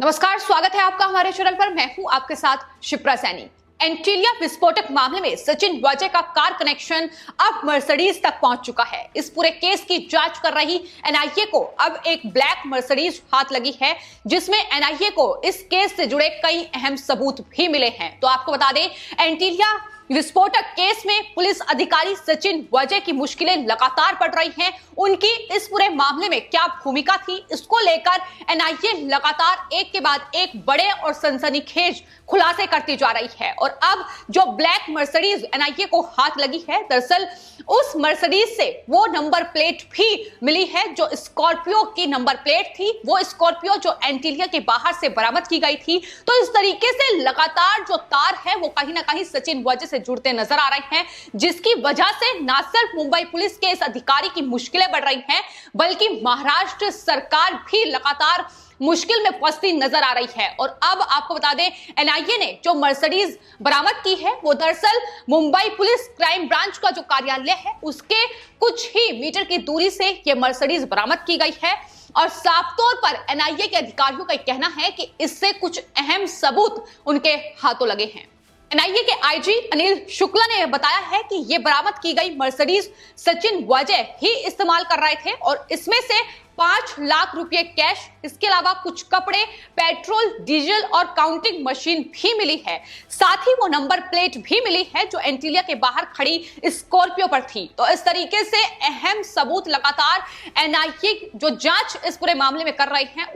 नमस्कार, स्वागत है आपका हमारे चैनल पर। मैं हूं आपके साथ शिप्रा सैनी। एंटीलिया विस्फोटक मामले में सचिन वाजे का कार कनेक्शन अब मर्सिडीज तक पहुंच चुका है। इस पूरे केस की जांच कर रही एनआईए को अब एक ब्लैक मर्सिडीज हाथ लगी है, जिसमें एनआईए को इस केस से जुड़े कई अहम सबूत भी मिले हैं। तो आपको बता दें, एंटीलिया विस्फोटक केस में पुलिस अधिकारी सचिन वाजे की मुश्किलें लगातार बढ़ रही हैं। उनकी इस पूरे मामले में क्या भूमिका थी, इसको लेकर एनआईए लगातार एक के बाद एक बड़े और सनसनीखेज खुलासे करती जा रही है। और अब जो ब्लैक मर्सिडीज एनआईए को हाथ लगी है, दरअसल उस मर्सिडीज से वो नंबर प्लेट भी मिली है जो स्कॉर्पियो की नंबर प्लेट थी। वो स्कॉर्पियो जो एंटीलिया के बाहर से बरामद की गई थी। तो इस तरीके से लगातार जो तार है वो कहीं ना कहीं सचिन वाजे से जुड़ते नजर आ रहे हैं, जिसकी वजह से न सिर्फ मुंबई पुलिस के इस अधिकारी की मुश्किलें बढ़ रही हैं, बल्कि महाराष्ट्र सरकार भी लगातार मुश्किल में फंसती नजर आ रही है। और अब आपको बता दें, एनआईए ने जो मर्सिडीज बरामद की है वो दरअसल मुंबई पुलिस क्राइम ब्रांच का जो कार्यालय है उसके कुछ ही मीटर की दूरी से ये मर्सिडीज बरामद की गई है। और साफ तौर पर एनआईए के अधिकारियों का कहना है कि इससे कुछ अहम सबूत उनके हाथों लगे हैं। एनआईए के आईजी अनिल शुक्ला ने बताया है कि यह बरामद की गई मर्सिडीज सचिन वाजे ही इस्तेमाल कर रहे थे और इसमें से 5 लाख रुपए कैश, इसके अलावा कुछ कपड़े, पेट्रोल, डीजल और काउंटिंग मशीन भी मिली है। साथ ही वो नंबर प्लेट भी मिली है जो एंटीलिया के बाहर खड़ी स्कॉर्पियो पर थी। तो इस तरीके से अहम सबूत लगातार एनआईए जो जांच इस पूरे मामले में कर रही है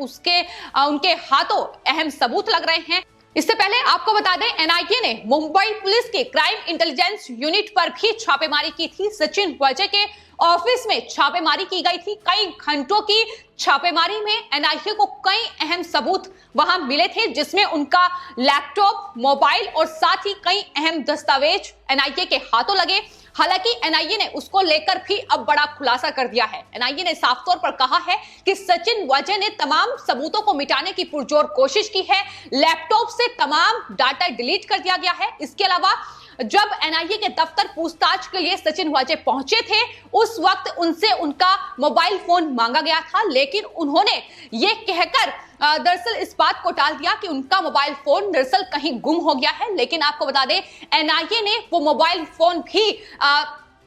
उनके हाथों अहम सबूत लग रहे हैं। इससे पहले आपको बता दें, एनआईए ने मुंबई पुलिस के क्राइम इंटेलिजेंस यूनिट पर भी छापेमारी की थी। सचिन वाजे के ऑफिस में छापेमारी की गई थी। कई घंटों की छापेमारी में एनआईए को कई अहम सबूत वहां मिले थे, जिसमें उनका लैपटॉप, मोबाइल और साथ ही कई अहम दस्तावेज एनआईए के हाथों लगे। हालांकि एनआईए ने उसको लेकर भी अब बड़ा खुलासा कर दिया है। एनआईए ने साफ तौर पर कहा है कि सचिन वाजे ने तमाम सबूतों को मिटाने की पुरजोर कोशिश की है। लैपटॉप से तमाम डाटा डिलीट कर दिया गया है। इसके अलावा जब एनआईए के दफ्तर पूछताछ के लिए सचिन वाजे पहुंचे थे, उस वक्त उनसे उनका मोबाइल फोन मांगा गया था, लेकिन उन्होंने ये कहकर दरअसल इस बात को टाल दिया कि उनका मोबाइल फोन दरअसल कहीं गुम हो गया है। लेकिन आपको बता दें, एनआईए ने वो मोबाइल फोन भी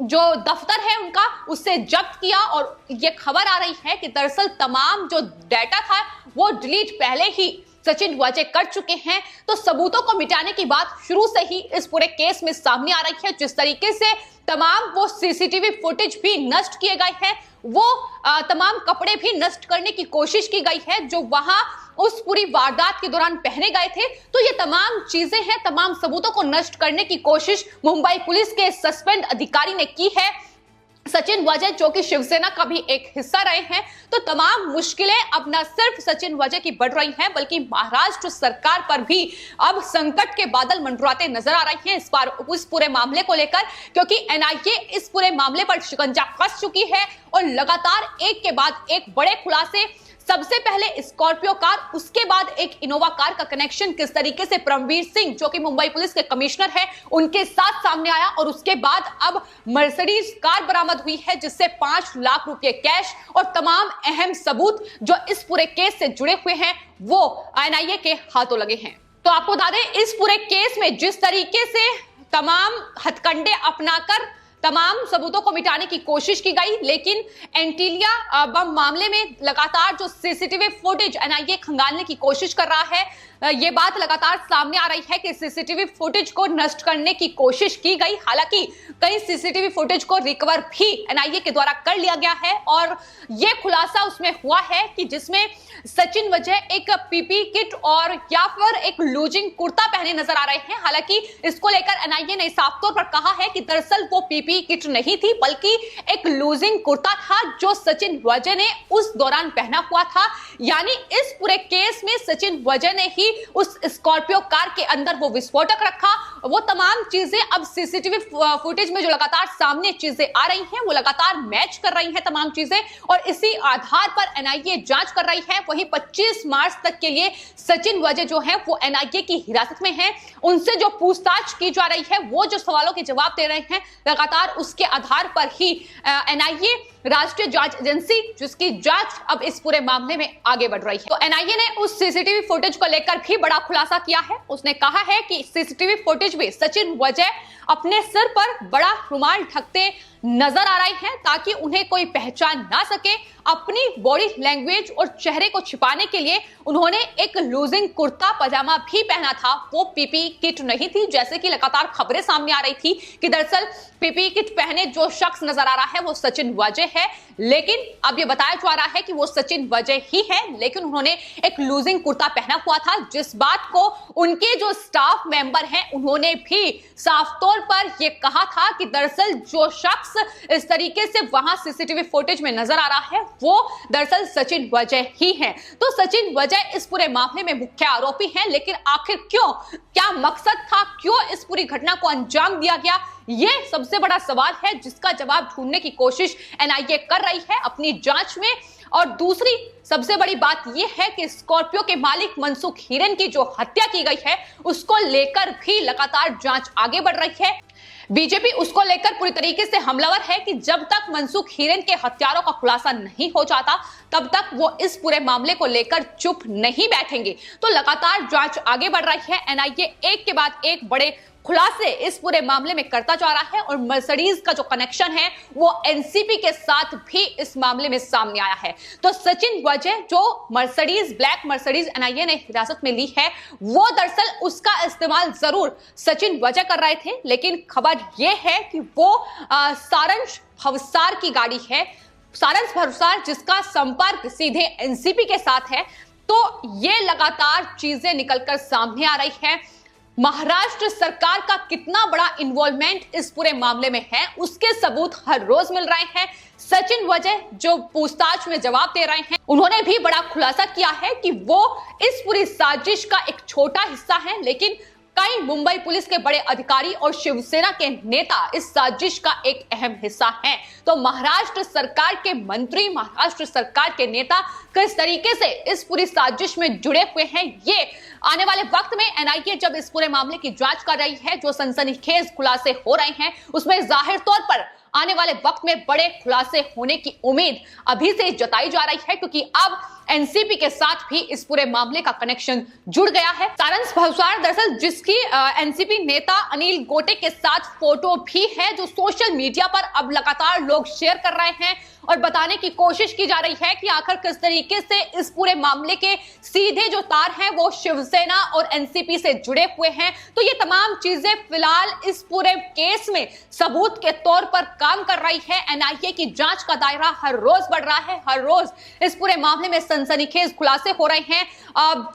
जो दफ्तर है उनका उससे जब्त किया और ये खबर आ रही है कि दरअसल तमाम जो डाटा था वो डिलीट पहले ही सचिन वाजे कर चुके हैं। तो सबूतों को मिटाने की बात शुरू से ही इस पूरे केस में सामने आ रही है। जिस तरीके से तमाम वो सीसीटीवी फुटेज भी नष्ट किए गए हैं, वो तमाम कपड़े भी नष्ट करने की कोशिश की गई है जो वहां उस पूरी वारदात के दौरान पहने गए थे। तो ये तमाम चीजें हैं, तमाम सबूतों को नष्ट करने की कोशिश मुंबई पुलिस के सस्पेंड अधिकारी ने की है। सचिन वाजे जो कि शिवसेना का भी एक हिस्सा रहे हैं, तो तमाम मुश्किलें अब न सिर्फ सचिन वाजे की बढ़ रही हैं, बल्कि महाराष्ट्र सरकार पर भी अब संकट के बादल मंडराते नजर आ रही हैं इस पूरे मामले को लेकर, क्योंकि एनआईए इस पूरे मामले पर शिकंजा कस चुकी है और लगातार एक के बाद एक बड़े खुलासे। सबसे पहले स्कॉर्पियो कार, उसके बाद एक इनोवा कार का कनेक्शन किस तरीके से परमवीर सिंह जो कि मुंबई पुलिस के कमिश्नर है उनके साथ सामने आया, और उसके बाद अब मर्सिडीज कार बरामद हुई है जिससे 5 लाख रुपए कैश और तमाम अहम सबूत जो इस पूरे केस से जुड़े हुए हैं वो एनआईए के हाथों लगे हैं। तो आपको बता दें, इस पूरे केस में जिस तरीके से तमाम हथकंडे अपनाकर तमाम सबूतों को मिटाने की कोशिश की गई, लेकिन एंटीलिया बम मामले में लगातार जो सीसीटीवी फुटेज एनआईए खंगालने की कोशिश कर रहा है, ये बात लगातार सामने आ रही है कि सीसीटीवी फुटेज को नष्ट करने की कोशिश की गई। हालांकि कई सीसीटीवी फुटेज को रिकवर भी एनआईए के द्वारा कर लिया गया है और ये खुलासा उसमें हुआ है कि जिसमें सचिन वाजे एक पीपी किट और या फिर एक लूजिंग कुर्ता पहने नजर आ रहे हैं। हालांकि इसको लेकर एनआईए ने साफ तौर पर कहा है कि दरअसल वो पीपी किट नहीं थी, बल्कि एक लूजिंग कुर्ता था जो सचिन वाजे ने उस दौरान पहना हुआ था। यानी इस पूरे केस में सचिन वाजे ने ही उस स्कॉर्पियो कार के अंदर वो विस्फोटक रखा। वो तमाम चीजें अब सीसीटीवी फुटेज में जो लगातार सामने चीजें आ रही हैं वो लगातार मैच कर रही हैं तमाम चीजें, और इसी आधार पर एनआईए जांच कर रही है। वहीं 25 मार्च तक के लिए सचिन वाजे जो है वो एनआईए की हिरासत में हैं। उनसे जो पूछताछ की जा रही है, वो जो सवालों के जवाब दे रहे हैं लगातार, उसके आधार पर ही एनआईए राष्ट्रीय जांच एजेंसी, जिसकी जांच अब इस पूरे मामले में आगे बढ़ रही है। तो एनआईए ने उस सीसीटीवी फुटेज को लेकर भी बड़ा खुलासा किया है। उसने कहा है कि सीसीटीवी फुटेज में सचिन वाजेह अपने सिर पर बड़ा रुमाल ढकते नजर आ रहे हैं ताकि उन्हें कोई पहचान ना सके। अपनी बॉडी लैंग्वेज और चेहरे को छिपाने के लिए उन्होंने एक लूजिंग कुर्ता पजामा भी पहना था। वो पीपीई किट नहीं थी, जैसे कि लगातार खबरें सामने आ रही थी कि दरअसल पीपीई किट पहने जो शख्स नजर आ रहा है वो सचिन वाजेह है, लेकिन अब ये बताया जा रहा है कि वो सचिन वाजेह ही है, लेकिन उन्होंने एक लूजिंग कुर्ता पहना हुआ था, जिस बात को उनके जो स्टाफ मेंबर हैं उन्होंने भी साफ तौर पर यह कहा था कि दरअसल जो शख्स इस तरीके से वहां सीसीटीवी फुटेज में नजर आ रहा है वो दरअसल सचिन वाजेह ही है। तो सचिन वाजेह इस पूरे मामले में मुख्य आरोपी हैं, लेकिन आखिर क्यों, क्या मकसद था, क्यों इस पूरी घटना को अंजाम दिया गया, ये सबसे बड़ा सवाल है जिसका जवाब ढूंढने की कोशिश एनआईए कर रही है अपनी जांच में। और दूसरी सबसे बड़ी बात यह है कि स्कॉर्पियो के मालिक मनसुख हिरेन की जो हत्या की गई है उसको लेकर भी लगातार जांच आगे बढ़ रही है। बीजेपी उसको लेकर पूरी तरीके से हमलावर है कि जब तक मनसुख हिरेन के हत्यारों का खुलासा नहीं हो जाता तब तक वो इस पूरे मामले को लेकर चुप नहीं बैठेंगे। तो लगातार जांच आगे बढ़ रही है। एनआईए एक के बाद एक बड़े खुलासे इस पूरे मामले में करता जा रहा है और मर्सिडीज का जो कनेक्शन है वो एनसीपी के साथ भी इस मामले में सामने आया है। तो सचिन वाजेह जो मर्सिडीज, ब्लैक मर्सिडीज एनआईए ने हिरासत में ली है, वो दरअसल उसका इस्तेमाल जरूर सचिन वाजेह कर रहे थे, लेकिन खबर यह है कि वो सारंश भवसार की गाड़ी है, सारंश भवसार जिसका संपर्क सीधे एनसीपी के साथ है। तो ये लगातार चीजें निकलकर सामने आ रही है। महाराष्ट्र सरकार का कितना बड़ा इन्वॉल्वमेंट इस पूरे मामले में है उसके सबूत हर रोज मिल रहे हैं। सचिन वाजेह जो पूछताछ में जवाब दे रहे हैं, उन्होंने भी बड़ा खुलासा किया है कि वो इस पूरी साजिश का एक छोटा हिस्सा है, लेकिन कई मुंबई पुलिस के बड़े अधिकारी और शिवसेना के नेता इस साजिश का एक अहम हिस्सा हैं। तो महाराष्ट्र सरकार के मंत्री, महाराष्ट्र सरकार के नेता किस तरीके से इस पूरी साजिश में जुड़े हुए हैं, ये आने वाले वक्त में एनआईए जब इस पूरे मामले की जांच कर रही है, जो सनसनीखेज खुलासे हो रहे हैं उसमें जाहिर तौर पर आने वाले वक्त में बड़े खुलासे होने की उम्मीद अभी से जताई जा रही है, क्योंकि अब एनसीपी के साथ भी इस पूरे मामले का कनेक्शन जुड़ गया है। सारंश भवसार दरअसल जिसकी एनसीपी नेता अनिल गोटे के साथ फोटो भी है, जो सोशल मीडिया पर अब लगातार लोग शेयर कर रहे हैं और बताने की कोशिश की जा रही है कि आखिर किस तरीके से इस पूरे मामले के सीधे जो तार हैं वो शिवसेना और एनसीपी से जुड़े हुए हैं। तो ये तमाम चीजें फिलहाल इस पूरे केस में सबूत के तौर पर काम कर रही है। एनआईए की जांच का दायरा हर रोज बढ़ रहा है, हर रोज इस पूरे मामले में सनसनीखेज खुलासे हो रहे हैं।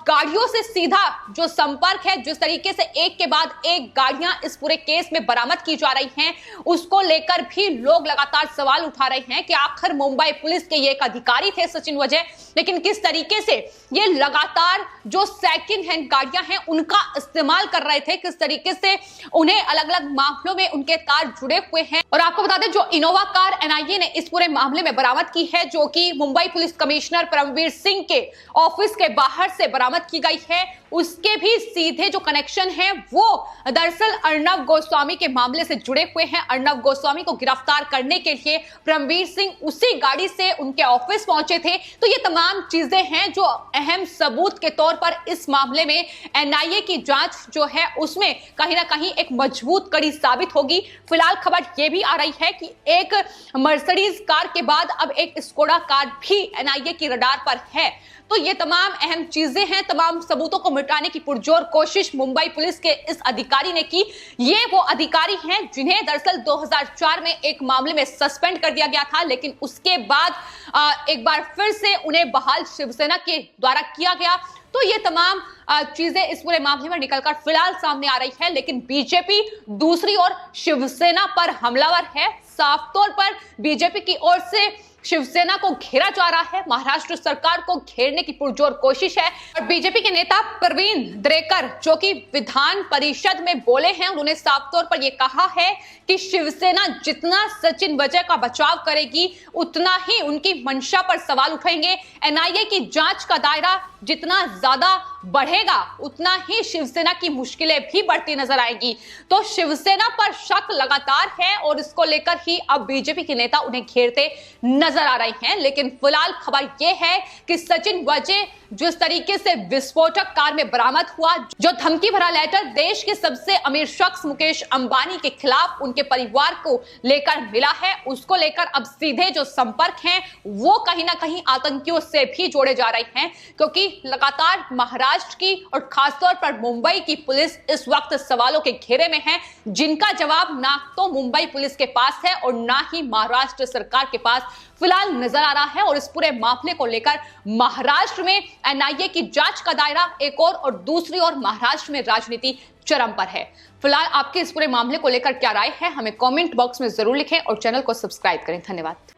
गाड़ियों से सीधा जो संपर्क है, जिस तरीके से एक के बाद एक गाड़ियां इस पूरे केस में बरामद की जा रही हैं, उसको लेकर भी लोग लगातार सवाल उठा रहे हैं कि आखिर मुंबई पुलिस के ये एक अधिकारी थे सचिन वाजेह, लेकिन किस तरीके से ये लगातार जो सेकंड हैंड गाड़ियां हैं उनका इस्तेमाल कर रहे थे, किस तरीके से उन्हें अलग अलग मामलों में उनके तार जुड़े हुए हैं। और आपको बता दें, जो इनोवा कार एनआईए ने इस पूरे मामले में बरामद की है, जो कि मुंबई पुलिस कमिश्नर परमवीर सिंह के ऑफिस के बाहर से बरामद की गई है, उसके भी सीधे जो कनेक्शन है वो दरअसल अर्नब गोस्वामी के मामले से जुड़े हुए हैं। अर्नब गोस्वामी को गिरफ्तार करने के लिए परमवीर सिंह उसी गाड़ी से उनके ऑफिस पहुंचे थे। तो ये तमाम चीजें हैं जो अहम सबूत के तौर पर इस मामले में एनआईए की जांच जो है उसमें कहीं ना कहीं एक मजबूत कड़ी साबित होगी। फिलहाल खबर यह भी आ रही है कि एक मर्सिडीज कार के बाद अब एक स्कोडा कार भी एनआईए की रडार पर है। तो ये तमाम अहम चीजें हैं, तमाम सबूतों को मिटाने की पुरजोर कोशिश मुंबई पुलिस के इस अधिकारी ने की। ये वो अधिकारी हैं जिन्हें दरअसल 2004 में एक मामले में सस्पेंड कर दिया गया था, लेकिन उसके बाद एक बार फिर से उन्हें बहाल शिवसेना के द्वारा किया गया। तो ये तमाम चीजें इस पूरे मामले में निकलकर फिलहाल सामने आ रही है, लेकिन बीजेपी दूसरी ओर शिवसेना पर हमलावर है। साफ तौर पर बीजेपी की ओर से शिवसेना को घेरा जा रहा है, महाराष्ट्र सरकार को घेरने की पुरजोर कोशिश है। और बीजेपी के नेता प्रवीण दरेकर जो कि विधान परिषद में बोले हैं, उन्होंने साफ तौर पर यह कहा है कि शिवसेना जितना सचिन वाजेह का बचाव करेगी उतना ही उनकी मंशा पर सवाल उठेंगे। एनआईए की जांच का दायरा जितना ज्यादा बढ़ेगा बढ़ेगा उतना ही शिवसेना की मुश्किलें भी बढ़ती नजर आएंगी। तो शिवसेना पर शक लगातार है और इसको लेकर ही अब बीजेपी के नेता उन्हें घेरते नजर आ रहे हैं। लेकिन फिलहाल खबर यह है कि सचिन वाजे जिस तरीके से विस्फोटक कार में बरामद हुआ, जो धमकी भरा लेटर देश के सबसे अमीर शख्स मुकेश अंबानी के खिलाफ उनके परिवार को लेकर मिला है, उसको लेकर अब सीधे जो संपर्क हैं वो कहीं ना कहीं आतंकियों से भी जोड़े जा रहे हैं, क्योंकि लगातार महाराष्ट्र की और खासतौर पर मुंबई की पुलिस इस वक्त सवालों के घेरे में है, जिनका जवाब ना तो मुंबई पुलिस के पास है और ना ही महाराष्ट्र सरकार के पास फिलहाल नजर आ रहा है। और इस पूरे मामले को लेकर महाराष्ट्र में एनआईए की जांच का दायरा एक और दूसरी ओर महाराष्ट्र में राजनीति चरम पर है। फिलहाल आपके इस पूरे मामले को लेकर क्या राय है, हमें कमेंट बॉक्स में जरूर लिखें और चैनल को सब्सक्राइब करें। धन्यवाद।